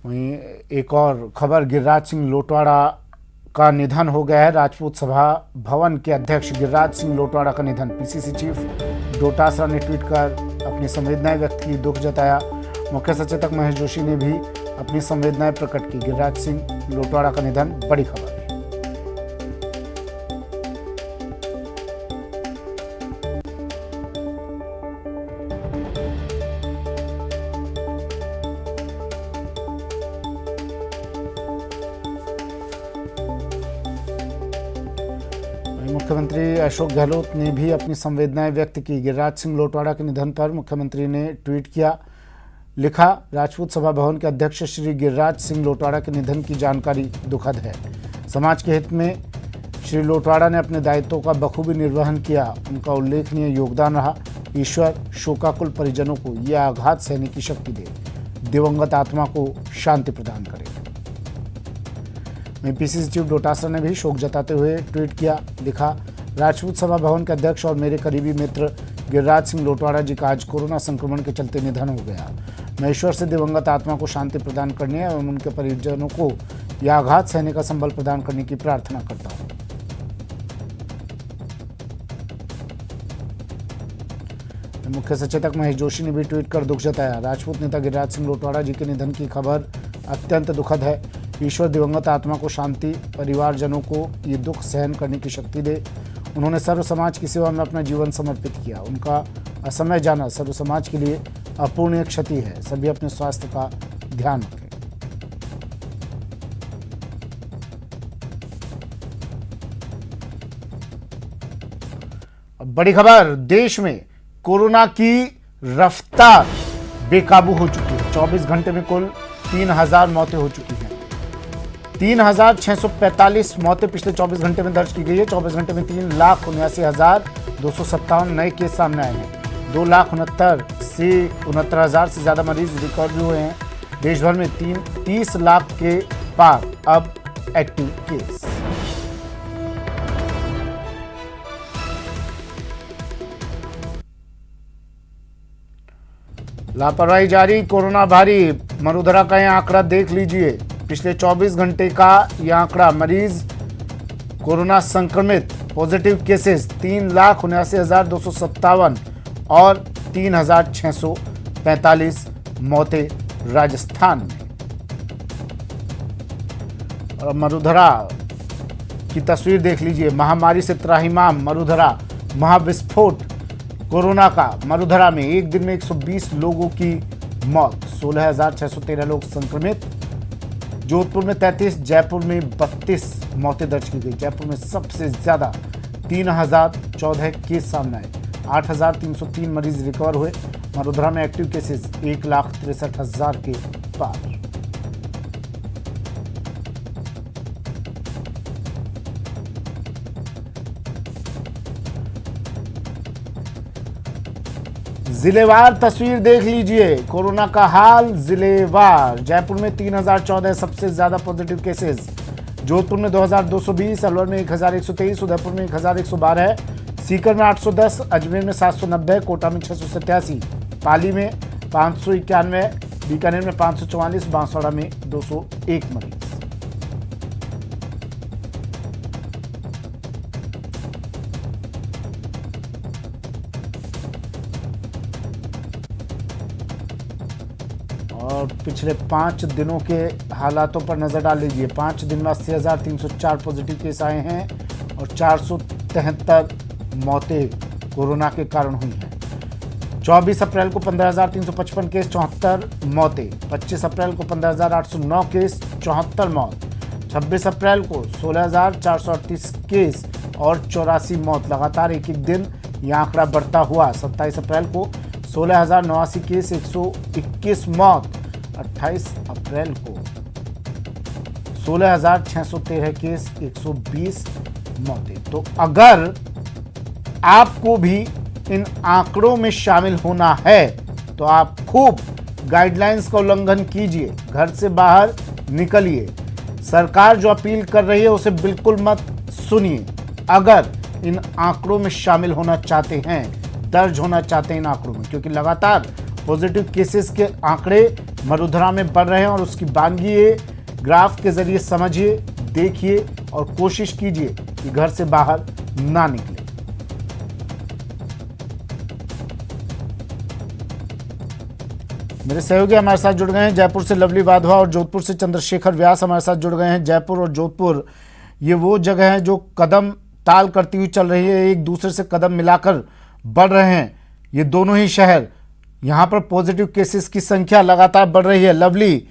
वहीं एक और खबर, गिरिराज सिंह लोटवाड़ा का निधन हो गया है। राजपूत सभा भवन के अध्यक्ष गिरिराज सिंह लोटवाड़ा का निधन। पीसीसी चीफ डोटासरा ने ट्वीट कर अपनी संवेदनाएं व्यक्त की, दुख जताया। मुख्य सचेतक महेश जोशी ने भी अपनी संवेदनाएं प्रकट की। गिरिराज सिंह लोटवाड़ा का निधन, बड़ी खबर। मुख्यमंत्री अशोक गहलोत ने भी अपनी संवेदनाएं व्यक्त की। गिरिराज सिंह लोटवाड़ा के निधन पर मुख्यमंत्री ने ट्वीट किया, लिखा, राजपूत सभा भवन के अध्यक्ष श्री गिरिराज सिंह लोटवाड़ा के निधन की जानकारी दुखद है। समाज के हित में श्री लोटवाड़ा ने अपने दायित्वों का बखूबी निर्वहन किया। उनका उल्लेखनीय योगदान रहा। ईश्वर शोकाकुल परिजनों को यह आघात सहने की शक्ति दे, दिवंगत आत्मा को शांति प्रदान करे। वहीं पीसीसी चीफ डोटासरा ने भी शोक जताते हुए ट्वीट किया, लिखा, राजपूत सभा भवन के अध्यक्ष और मेरे करीबी मित्र गिरिराज सिंह लोटवाड़ा जी का आज कोरोना संक्रमण के चलते निधन हो गया। मैं ईश्वर से दिवंगत आत्मा को शांति प्रदान करने एवं उनके परिजनों को यह आघात सहने का संबल प्रदान करने की प्रार्थना करता हूँ। मुख्य सचेतक महेश जोशी ने भी ट्वीट कर दुख जताया। राजपूत नेता गिरिराज सिंह लोटवाड़ा जी के निधन की खबर अत्यंत दुखद है। ईश्वर दिवंगत आत्मा को शांति, परिवारजनों को ये दुख सहन करने की शक्ति दे। उन्होंने सर्व समाज की सेवा में अपना जीवन समर्पित किया। उनका असमय जाना सर्व समाज के लिए अपूर्णीय क्षति है। सभी अपने स्वास्थ्य का ध्यान रखें। बड़ी खबर, देश में कोरोना की रफ्तार बेकाबू हो चुकी है। 24 घंटे में कुल 3000 मौतें हो चुकी हैं। 3645 मौतें पिछले 24 घंटे में दर्ज की गई है। 24 घंटे में 3,79,257 नए केस सामने आए हैं। 2,69,000 से ज्यादा मरीज रिकॉर्ड भी हुए हैं। देश भर में 30 लाख के पार अब एक्टिव केस। लापरवाही जारी, कोरोना भारी। मरुधरा का यह आंकड़ा देख लीजिए। पिछले 24 घंटे का यह आंकड़ा, मरीज कोरोना संक्रमित पॉजिटिव केसेस 3,79,257 और 3,645 मौतें राजस्थान में। और मरुधरा की तस्वीर देख लीजिए। महामारी से त्राहिमाम मरुधरा, महाविस्फोट कोरोना का। मरुधरा में एक दिन में 120 लोगों की मौत, 16,613 लोग संक्रमित। जोधपुर में 33, जयपुर में 32 मौतें दर्ज की गई। जयपुर में सबसे ज्यादा 3,014 केस सामने आए। 8,303 मरीज रिकवर हुए। मरुधरा में एक्टिव केसेस 1,63,000 के पार। जिलेवार तस्वीर देख लीजिए। कोरोना का हाल जिलेवार। जयपुर में 3,014 सबसे ज्यादा पॉजिटिव केसेस। जोधपुर में 2,220, अलवर में 1,123, उदयपुर में 1,112, सीकर में 810, अजमेर में 790, कोटा में 687, पाली में 591, बीकानेर में 544, बांसवाड़ा में 201 मरीज। और पिछले 5 दिनों के हालातों पर नजर डाल लीजिए। 5 दिन में 80,304 पॉजिटिव केस आए हैं और 473 मौतें कोरोना के कारण हुई हैं। 24 अप्रैल को 15,355 केस, 74 मौतें। 25 अप्रैल को 15,809 केस, 74 मौत। 26 अप्रैल को 16,438 केस और 84 मौत। लगातार एक एक दिन यह आंकड़ा बढ़ता हुआ 27 अप्रैल को 16,089 केस, 121 मौत। 28 अप्रैल को 16,613 केस, 120 मौतें। तो अगर आपको भी इन आंकड़ों में शामिल होना है तो आप खूब गाइडलाइंस का उल्लंघन कीजिए, घर से बाहर निकलिए। सरकार जो अपील कर रही है उसे बिल्कुल मत सुनिए। अगर इन आंकड़ों में शामिल होना चाहते हैं, दर्ज होना चाहते हैं इन आंकड़ों में, क्योंकि लगातार पॉजिटिव केसेस के आंकड़े मरुधरा में बढ़ रहे हैं और उसकी बानगिए ग्राफ के जरिए समझिए, देखिए और कोशिश कीजिए कि घर से बाहर ना निकले। मेरे सहयोगी हमारे साथ जुड़ गए हैं जयपुर से लवली वाधवा और जोधपुर से चंद्रशेखर व्यास हमारे साथ जुड़ गए हैं। जयपुर और जोधपुर ये वो जगह है जो कदम ताल करती हुई चल रही है, एक दूसरे से कदम मिलाकर बढ़ रहे हैं ये दोनों ही शहर। यहाँ पर पॉजिटिव केसेस की संख्या लगातार बढ़ रही है। लवली,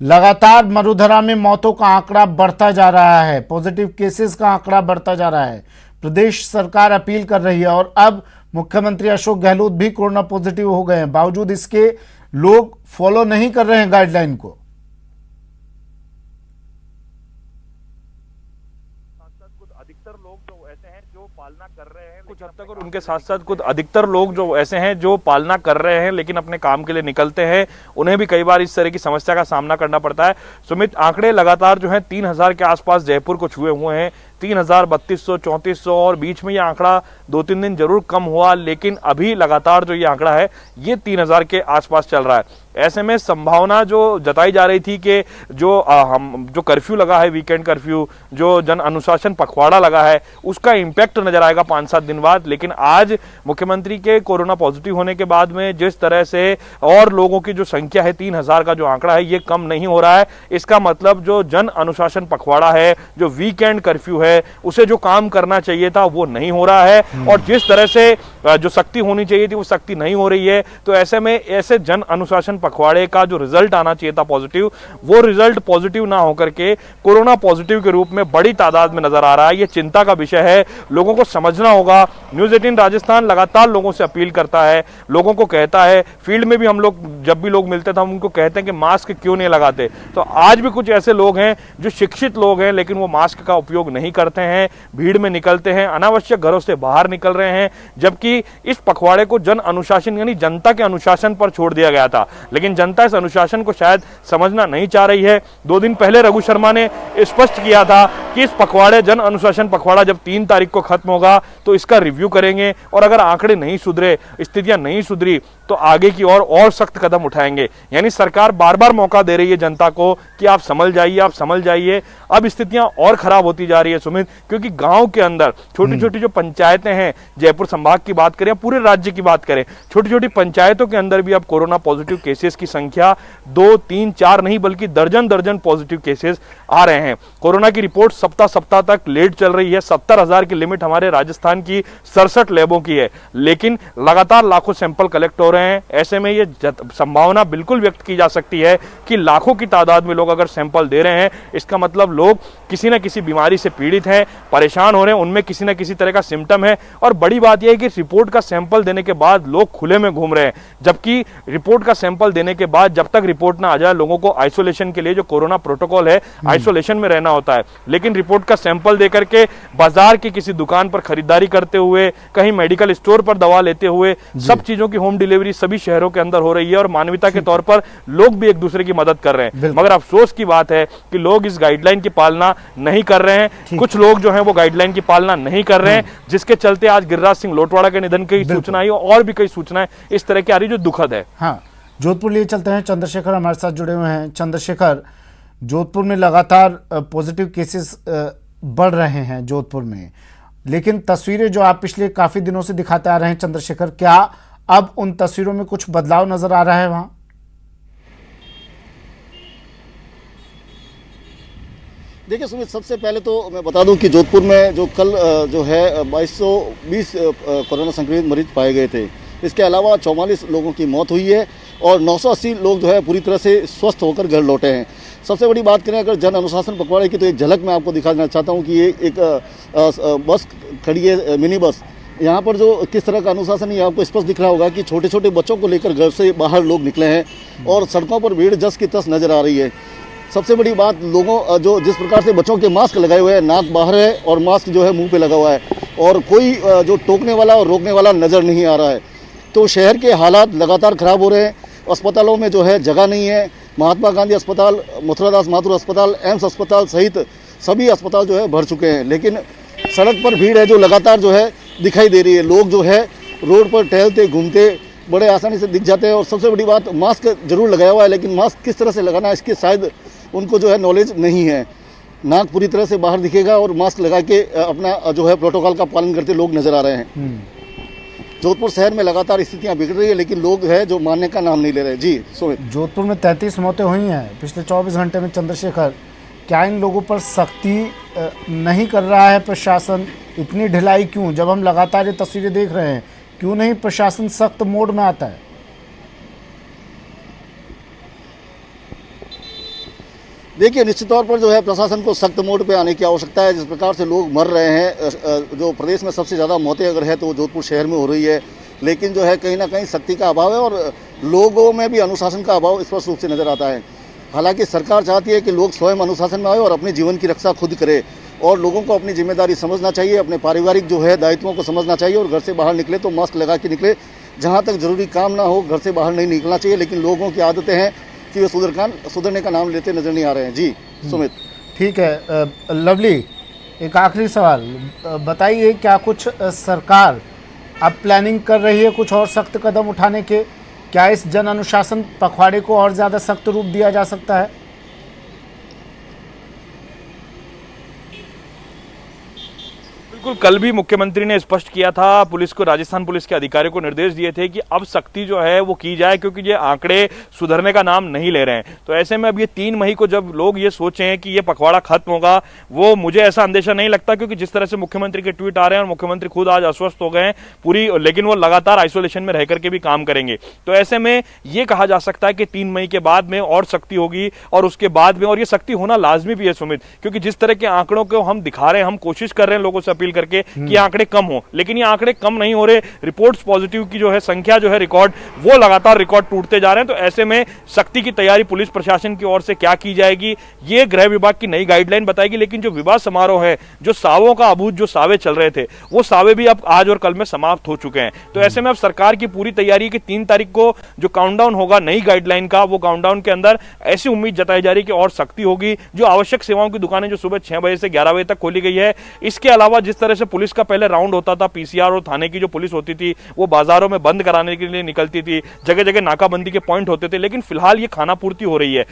लगातार मरुधरा में मौतों का आंकड़ा बढ़ता जा रहा है, पॉजिटिव केसेस का आंकड़ा बढ़ता जा रहा है। प्रदेश सरकार अपील कर रही है और अब मुख्यमंत्री अशोक गहलोत भी कोरोना पॉजिटिव हो गए हैं, बावजूद इसके लोग फॉलो नहीं कर रहे हैं गाइडलाइन को। कुछ हद तक और उनके साथ साथ कुछ अधिकतर लोग जो ऐसे हैं जो पालना कर रहे हैं लेकिन अपने काम के लिए निकलते हैं, उन्हें भी कई बार इस तरह की समस्या का सामना करना पड़ता है। सुमित, आंकड़े लगातार जो है 3000 के आसपास जयपुर को छुए हुए हैं, 3000, 3200, 3400 और बीच में ये आंकड़ा 2-3 दिन जरूर कम हुआ, लेकिन अभी लगातार जो ये आंकड़ा है ये 3000 के आसपास चल रहा है। ऐसे में संभावना जो जताई जा रही थी कि जो कर्फ्यू लगा है, वीकेंड कर्फ्यू, जो जन अनुशासन पखवाड़ा लगा है, उसका इंपैक्ट नजर आएगा 5-7 दिन बाद। लेकिन आज मुख्यमंत्री के कोरोना पॉजिटिव होने के बाद में जिस तरह से और लोगों की जो संख्या है, 3000 का जो आंकड़ा है ये कम नहीं हो रहा है। इसका मतलब जो जन अनुशासन पखवाड़ा है, जो वीकेंड कर्फ्यू है, उसे जो काम करना चाहिए था वो नहीं हो रहा है, और जिस तरह से जो सख्ती होनी चाहिए थी वो सख्ती नहीं हो रही है। तो ऐसे में ऐसे जन अनुशासन पखवाड़े का जो रिजल्ट आना चाहिए था पॉजिटिव, वो रिजल्ट पॉजिटिव ना होकर के कोरोना पॉजिटिव के रूप में बड़ी तादाद में नजर आ रहा है। ये चिंता का विषय है, लोगों को समझना होगा। न्यूज़ 18 राजस्थान लगातार लोगों से अपील करता है, लोगों को कहता है, फील्ड में भी हम लोग जब भी लोग मिलते थे हम उनको कहते हैं कि मास्क क्यों नहीं लगाते। तो आज भी कुछ ऐसे लोग हैं जो शिक्षित लोग हैं लेकिन वो मास्क का उपयोग नहीं करते हैं, भीड़ में निकलते हैं, अनावश्यक घरों से बाहर निकल रहे हैं, जबकि इस पखवाड़े को जन अनुशासन यानी जनता के अनुशासन पर छोड़ दिया गया था। लेकिन जनता इस अनुशासन को शायद समझना नहीं चाह रही है। 2 दिन पहले रघु शर्मा ने स्पष्ट किया था कि इस पखवाड़े जन अनुशासन पखवाड़ा जब 3 तारीख को खत्म होगा तो इसका रिव्यू करेंगे, और अगर आंकड़े नहीं सुधरे, स्थितियां नहीं सुधरी तो आगे की और सख्त कदम उठाएंगे। यानी सरकार बार बार मौका दे रही है जनता को कि आप संभल जाइए, आप संभल जाइए। अब स्थितियां और खराब होती जा रही है सुमित, क्योंकि गांव के अंदर छोटी छोटी जो पंचायतें हैं, जयपुर संभाग की बात करें, पूरे राज्य की बात करें, छोटी छोटी पंचायतों के अंदर भी अब कोरोना पॉजिटिव केसेस की संख्या 2, 3, 4 नहीं बल्कि दर्जन दर्जन पॉजिटिव केसेस आ रहे हैं। कोरोना की रिपोर्ट सप्ताह तक लेट चल रही है। 70,000 की लिमिट हमारे राजस्थान की 67 लैबों की है, लेकिन लगातार लाखों सैंपल कलेक्ट हो रहे हैं। ऐसे में ये संभावना बिल्कुल व्यक्त की जा सकती है कि लाखों की तादाद में लोग अगर सैंपल दे रहे हैं, इसका मतलब लोग किसी न किसी बीमारी से पीड़ित हैं, परेशान हो रहे हैं, उनमें किसी न किसी तरह का सिम्टम है। और बड़ी बात यह है कि रिपोर्ट का सैंपल देने के बाद लोग खुले में घूम रहे हैं, जबकि रिपोर्ट का सैंपल देने के बाद जब तक रिपोर्ट ना आ जाए लोगों को आइसोलेशन के लिए जो कोरोना प्रोटोकॉल है, आइसोलेशन में रहना होता है। लेकिन रिपोर्ट का सैंपल देकर के बाजार की किसी दुकान पर खरीदारी करते हुए, कहीं मेडिकल स्टोर पर दवा लेते हुए, सब चीजों की होम डिलीवरी सभी शहरों के अंदर हो रही है, और मानवता के तौर पर लोग भी एक दूसरे की मदद कर रहे हैं। मगर अफसोस की बात है कि लोग इस गाइडलाइन की पालना नहीं कर रहे हैं। कुछ लोग जो हैं वो गाइडलाइन की पालना नहीं कर रहे हैं, जिसके चलते आज गिरिराज सिंह लोटवाड़ा के निधन की सूचना आई और भी कई सूचनाएं इस तरह की आ रही जो दुखद है। हाँ, जोधपुर लिए चलते हैं, चंद्रशेखर हमारे साथ जुड़े हुए हैं। चंद्रशेखर, जोधपुर में लगातार पॉजिटिव केसेस बढ़ रहे हैं जोधपुर में, लेकिन तस्वीरें जो आप पिछले काफी दिनों से दिखाते आ रहे हैं चंद्रशेखर, क्या अब उन तस्वीरों में कुछ बदलाव नजर आ रहा है वहां? देखिए सुमित, सबसे पहले तो मैं बता दूं कि जोधपुर में जो कल जो है 2220 कोरोना संक्रमित मरीज पाए गए थे। इसके अलावा 44 लोगों की मौत हुई है और 980 लोग जो है पूरी तरह से स्वस्थ होकर घर लौटे हैं। सबसे बड़ी बात करें अगर जन अनुशासन पखवाड़े की, तो एक झलक मैं आपको दिखाना चाहता हूँ कि ये एक बस खड़ी है, मिनी बस। यहाँ पर जो किस तरह का अनुशासन है आपको स्पष्ट दिख रहा होगा कि छोटे छोटे बच्चों को लेकर घर से बाहर लोग निकले हैं और सड़कों पर भीड़ जस की तस नजर आ रही है। सबसे बड़ी बात, लोगों जो जिस प्रकार से बच्चों के मास्क लगाए हुए हैं, नाक बाहर है और मास्क जो है मुंह पे लगा हुआ है, और कोई जो टोकने वाला और रोकने वाला नज़र नहीं आ रहा है। तो शहर के हालात लगातार ख़राब हो रहे हैं। अस्पतालों में जो है जगह नहीं है। महात्मा गांधी अस्पताल, मथुरादास माथुर अस्पताल, एम्स अस्पताल सहित सभी अस्पताल जो है भर चुके हैं, लेकिन सड़क पर भीड़ है जो लगातार जो है दिखाई दे रही है। लोग जो है रोड पर टहलते घूमते बड़े आसानी से दिख जाते हैं। और सबसे बड़ी बात, मास्क जरूर लगाया हुआ है, लेकिन मास्क किस तरह से लगाना है इसकी शायद उनको जो है नॉलेज नहीं है। नाक पूरी तरह से बाहर दिखेगा और मास्क लगा के अपना जो है प्रोटोकॉल का पालन करते लोग नजर आ रहे हैं। जोधपुर शहर में लगातार स्थितियां बिगड़ रही है, लेकिन लोग हैं जो मानने का नाम नहीं ले रहे। जी सुमित। जोधपुर में 33 मौतें हुई हैं पिछले 24 घंटे में। चंद्रशेखर, क्या इन लोगों पर सख्ती नहीं कर रहा है प्रशासन? इतनी ढिलाई क्यों? जब हम लगातार ये तस्वीरें देख रहे हैं, क्यों नहीं प्रशासन सख्त मोड में आता है? देखिए, निश्चित तौर पर जो है प्रशासन को सख्त मोड पे आने की आवश्यकता है। जिस प्रकार से लोग मर रहे हैं, जो प्रदेश में सबसे ज़्यादा मौतें अगर है तो वो जोधपुर शहर में हो रही है, लेकिन जो है कहीं ना कहीं सख्ती का अभाव है और लोगों में भी अनुशासन का अभाव स्पष्ट रूप से नजर आता है। हालांकि सरकार चाहती है कि लोग स्वयं अनुशासन में आए और अपने जीवन की रक्षा खुद करे, और लोगों को अपनी जिम्मेदारी समझना चाहिए, अपने पारिवारिक जो है दायित्वों को समझना चाहिए, और घर से बाहर निकले तो मास्क लगा के निकले। जहाँ तक जरूरी काम ना हो घर से बाहर नहीं निकलना चाहिए, लेकिन लोगों की आदतें हैं कि वे सुधरने का नाम लेते नजर नहीं आ रहे हैं। जी सुमित। ठीक है लवली, एक आखिरी सवाल बताइए, क्या कुछ सरकार अब प्लानिंग कर रही है कुछ और सख्त कदम उठाने के? क्या इस जन अनुशासन पखवाड़े को और ज़्यादा सख्त रूप दिया जा सकता है? बिल्कुल, कल भी मुख्यमंत्री ने स्पष्ट किया था, पुलिस को, राजस्थान पुलिस के अधिकारियों को निर्देश दिए थे कि अब सख्ती जो है वो की जाए, क्योंकि ये आंकड़े सुधरने का नाम नहीं ले रहे हैं। तो ऐसे में अब ये 3 मई को जब लोग ये सोचें कि ये पखवाड़ा खत्म होगा, वो मुझे ऐसा अंदेशा नहीं लगता, क्योंकि जिस तरह से मुख्यमंत्री के ट्वीट आ रहे हैं और मुख्यमंत्री खुद आज अस्वस्थ हो गए हैं पूरी, लेकिन वो लगातार आइसोलेशन में रह करके भी काम करेंगे। तो ऐसे में ये कहा जा सकता है कि 3 मई के बाद में और सख्ती होगी, और उसके बाद में, और ये सख्ती होना लाजमी भी है सुमित, क्योंकि जिस तरह के आंकड़ों को हम दिखा रहे हैं, हम कोशिश कर रहे हैं लोगों से अपील करके कि आंकड़े कम हो, लेकिन ये आंकड़े कम नहीं हो रहे। रिपोर्ट्स पॉजिटिव की जो है संख्या जो है रिकॉर्ड, वो लगातार रिकॉर्ड टूटते जा रहे हैं। तो ऐसे में सख्ती की तैयारी पुलिस प्रशासन की ओर से क्या की जाएगी, ये गृह विभाग की नई गाइडलाइन बताएगी। लेकिन जो विवाह समारोह है, जो सावों का अबूझ जो सावे चल रहे थे, वो सावे भी अब आज और कल में समाप्त हो चुके हैं। तो ऐसे में अब सरकार की पूरी तैयारी की 3 तारीख को जो काउंटडाउन होगा नई गाइडलाइन का, वो काउंटडाउन के अंदर ऐसी उम्मीद जताई जा रही है कि और सख्ती होगी। जो आवश्यक सेवाओं की दुकानें जो सुबह 6 बजे से 11 बजे तक खोली गई है, इसके अलावा जिस तरह से पुलिस का पहले राउंड होता था, पीसीआर और थाने की जो पुलिस होती थी वो बाजारों में बंद कराने के लिए निकलती थी, जगह जगह नाकाबंदी के पॉइंट होते थे, लेकिन फिलहाल ये खाना पूर्ति हो रही है।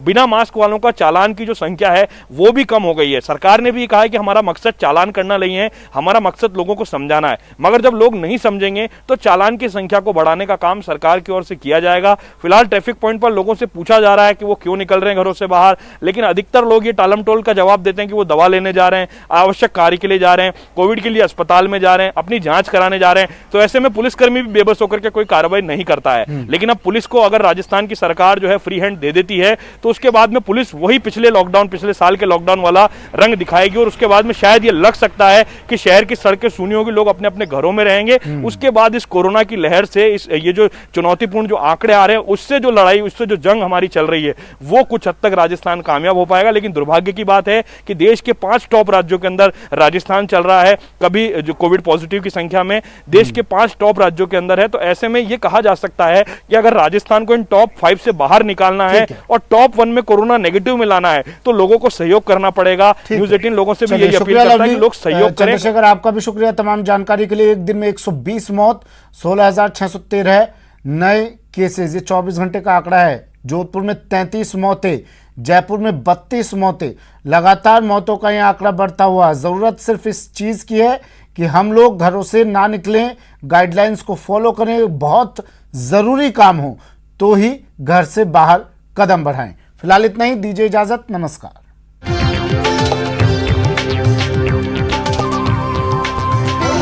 बिना मास्क वालों का चालान की जो संख्या है वो भी कम हो गई है। सरकार ने भी कहा है कि हमारा मकसद चालान करना नहीं है, हमारा मकसद लोगों को समझाना है। मगर जब लोग नहीं समझेंगे तो चालान की संख्या को बढ़ाने का काम सरकार की ओर से किया जाएगा। फिलहाल ट्रैफिक पॉइंट पर लोगों से पूछा जा रहा है कि वो क्यों निकल रहे हैं घरों से बाहर, लेकिन अधिकतर लोग ये टालमटोल का जवाब देते हैं कि वो दवा लेने जा रहे हैं, आवश्यक कार्य के लिए जा रहे हैं, कोविड के लिए अस्पताल में जा रहे हैं, अपनी जांच कराने जा रहे हैं। तो ऐसे में पुलिसकर्मी भी बेबस होकर के कोई कार्रवाई नहीं करता है। लेकिन अब पुलिस को अगर राजस्थान की सरकार जो है फ्री हैंड दे देती है, तो उसके बाद में पुलिस वही पिछले साल के लॉकडाउन वाला रंग दिखाएगी, और उसके बाद में शायद ये लग सकता है कि शहर की सड़कें सूनी होगी, लोग अपने अपने घरों में रहेंगे। उसके बाद इस कोरोना की लहर से, ये जो चुनौतीपूर्ण जो आंकड़े आ रहे हैं, उससे जो लड़ाई, उससे जो जंग हमारी चल रही है, वो कुछ हद तक राजस्थान कामयाब हो पाएगा। लेकिन दुर्भाग्य की बात है कि देश के 5 टॉप राज्यों के अंदर राजस्थान चल रहा है, कभी जो कोविड पॉजिटिव की संख्या में देश के 5 टॉप राज्यों के अंदर है। तो ऐसे में यह कहा जा सकता है कि अगर राजस्थान को इन टॉप 5 से बाहर निकालना है और टॉप 1 में कोरोना नेगेटिव में लाना है, तो लोगों को सहयोग करना पड़ेगा। न्यूज़ 18 लोगों से भी यही अपील करता है कि लोग सहयोग करें। चंद्रशेखर, आपका भी शुक्रिया तमाम जानकारी के लिए। एक दिन में 120 मौत, 16,613 नए केसेस, ये 24 घंटे का आंकड़ा है। जोधपुर में 33 मौतें, जयपुर में 32 मौतें, लगातार मौतों का यह आंकड़ा बढ़ता हुआ। जरूरत सिर्फ इस चीज की है कि हम लोग घरों से ना निकलें, गाइडलाइंस को फॉलो करें, बहुत जरूरी काम हो तो ही घर से बाहर कदम बढ़ाएं। फिलहाल इतना ही, दीजिए इजाजत, नमस्कार।